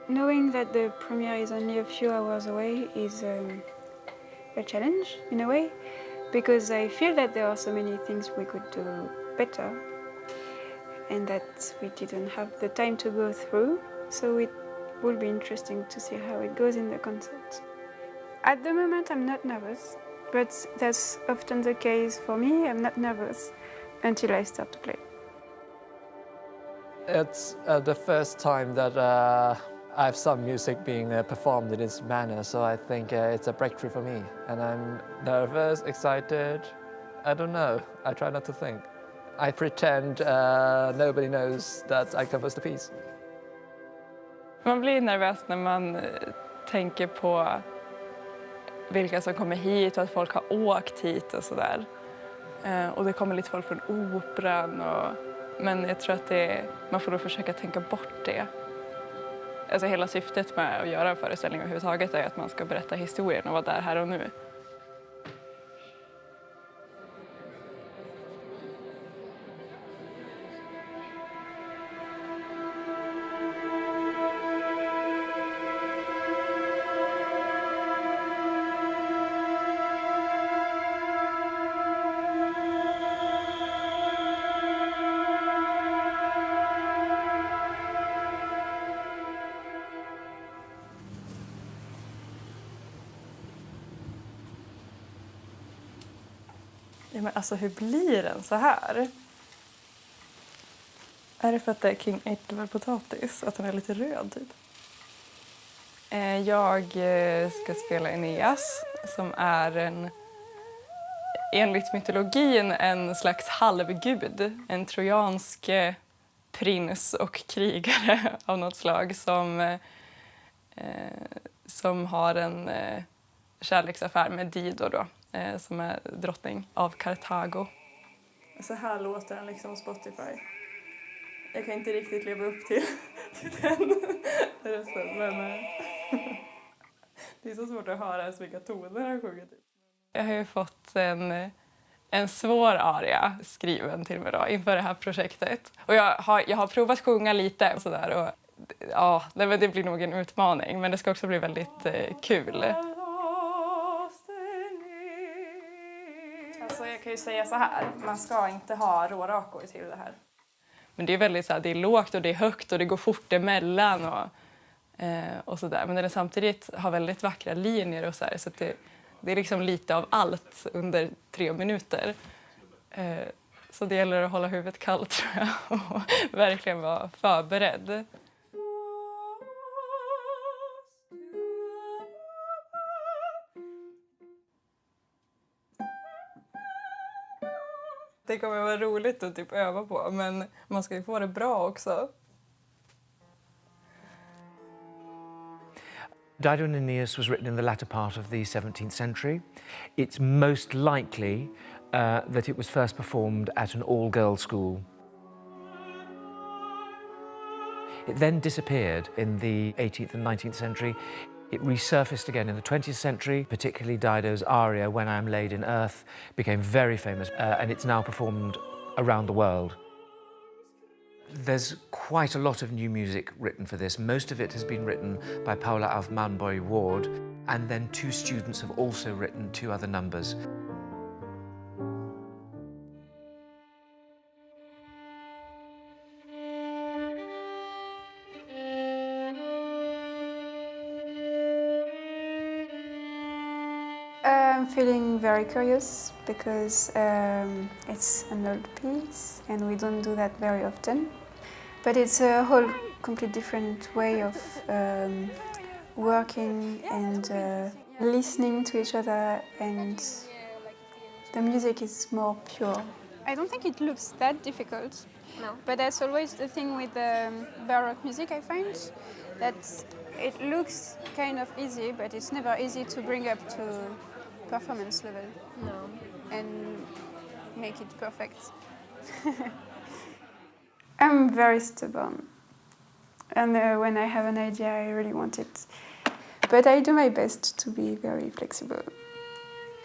Knowing that the premiere is only a few hours away is a challenge in a way, because I feel that there are so many things we could do better and that we didn't have the time to go through, so it will be interesting to see how it goes in the concert. At the moment I'm not nervous, but that's often the case for me. I'm not nervous until I start to play. It's the first time that I have some music being performed in this manner, so I think it's a breakthrough for me. And I'm nervous, excited, I don't know. I try not to think. I pretend nobody knows that I composed the piece. Man blir nervös när man tänker på vilka som kommer hit och att folk har åkt hit och sådär. Och det kommer lite folk från operan. Men jag tror att man får då försöka tänka bort det. Alltså hela syftet med att göra en föreställning överhuvudtaget är att man ska berätta historien och vara där här och nu. Ja, men alltså hur blir den så här? Är det för att det är King Edward potatis? Att den är lite röd typ? Jag ska spela Aeneas som är enligt mytologin en slags halvgud. En trojansk prins och krigare av något slag som har en kärleksaffär med Dido då. Som är drottning av Kartago. Så här låter den liksom Spotify. Jag kan inte riktigt leva upp till den rösten, men det är så svårt att höra ens vilka toner han sjunger till. Jag har ju fått en svår aria skriven till mig då, inför det här projektet. Och jag har provat sjunga lite och sådär. Och, ja, det blir nog en utmaning, men det ska också bli väldigt kul. Alltså jag kan ju säga så här, man ska inte ha rårakor till det här. Men det är väldigt så här, det är lågt och det är högt och det går fort emellan och sådär. Men den samtidigt har väldigt vackra linjer och så här, så att det är liksom lite av allt under 3 minuter. Så det gäller att hålla huvudet kallt tror jag och verkligen vara förberedd. Det kommer vara roligt att typ öva på, men man ska ju få det bra också. Dido and Aeneas was written in the latter part of the 17th century. It's most likely that it was first performed at an all-girls school. It then disappeared in the 18th and 19th century. It resurfaced again in the 20th century, particularly Dido's aria, When I Am Laid in Earth, became very famous, and it's now performed around the world. There's quite a lot of new music written for this. Most of it has been written by Paula af Malmborg Ward, and then 2 students have also written 2 other numbers. I'm feeling very curious because it's an old piece and we don't do that very often. But it's a whole complete different way of working and listening to each other, and the music is more pure. I don't think it looks that difficult. No. But that's always the thing with Baroque music, I find, that it looks kind of easy, but it's never easy to bring up to performance level. No. And make it perfect. I'm very stubborn. And when I have an idea, I really want it. But I do my best to be very flexible.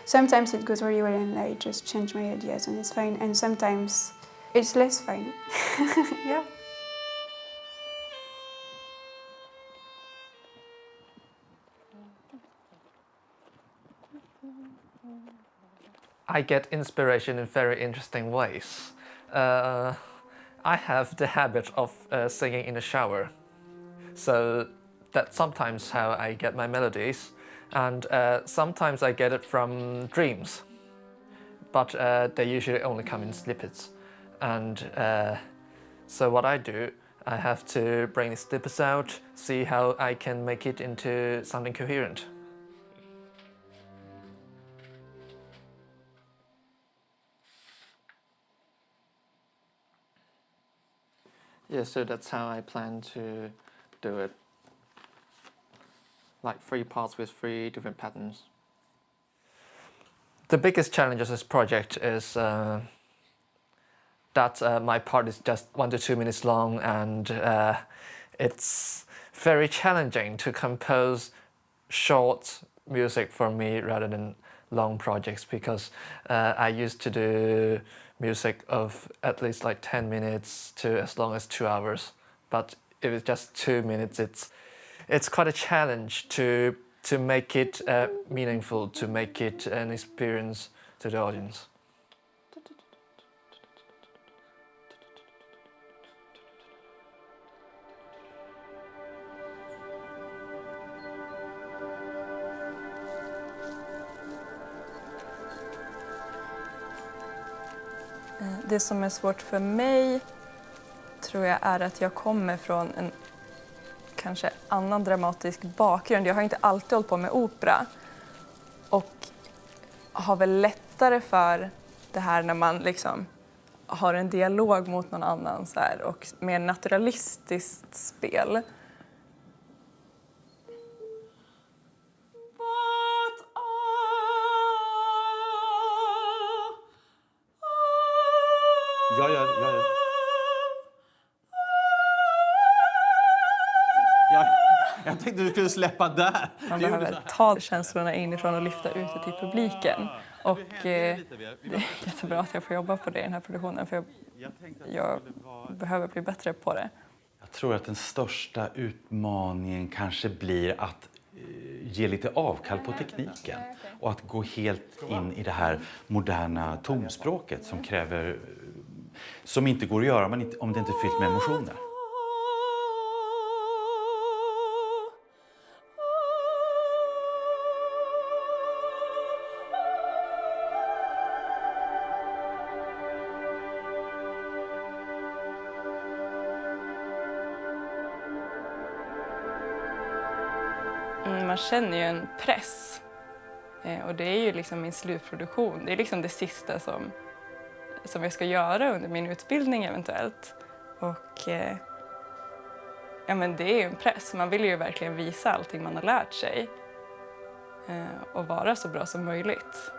Sometimes it goes really well and I just change my ideas and it's fine. And sometimes it's less fine. Yeah. I get inspiration in very interesting ways. I have the habit of singing in the shower. So that's sometimes how I get my melodies. And sometimes I get it from dreams. But they usually only come in snippets. And so what I do, I have to bring the snippets out, see how I can make it into something coherent. Yeah, so that's how I plan to do it. Like 3 parts with 3 different patterns. The biggest challenge of this project is that my part is just 1 to 2 minutes long, and it's very challenging to compose short music for me rather than long projects, because I used to do music of at least like 10 minutes to as long as 2 hours. But if it's just 2 minutes, it's quite a challenge to make it meaningful, to make it an experience to the audience. Det som är svårt för mig tror jag är att jag kommer från en kanske annan dramatisk bakgrund. Jag har inte alltid hållit på med opera och har väl lättare för det här när man liksom har en dialog mot någon annan så här, och mer naturalistiskt spel. Jag tänkte du skulle släppa där. Man behöver ta känslorna inifrån och lyfta ut det till publiken. Och det är jättebra att jag får jobba på det i den här produktionen, för jag behöver bli bättre på det. Jag tror att den största utmaningen kanske blir att ge lite avkall på tekniken och att gå helt in i det här moderna tonspråket som inte går att göra om det inte är fyllt med emotioner. Man känner ju en press, och det är ju liksom min slutproduktion. Det är liksom det sista som jag ska göra under min utbildning eventuellt. Och ja, men det är ju en press. Man vill ju verkligen visa allting man har lärt sig och vara så bra som möjligt.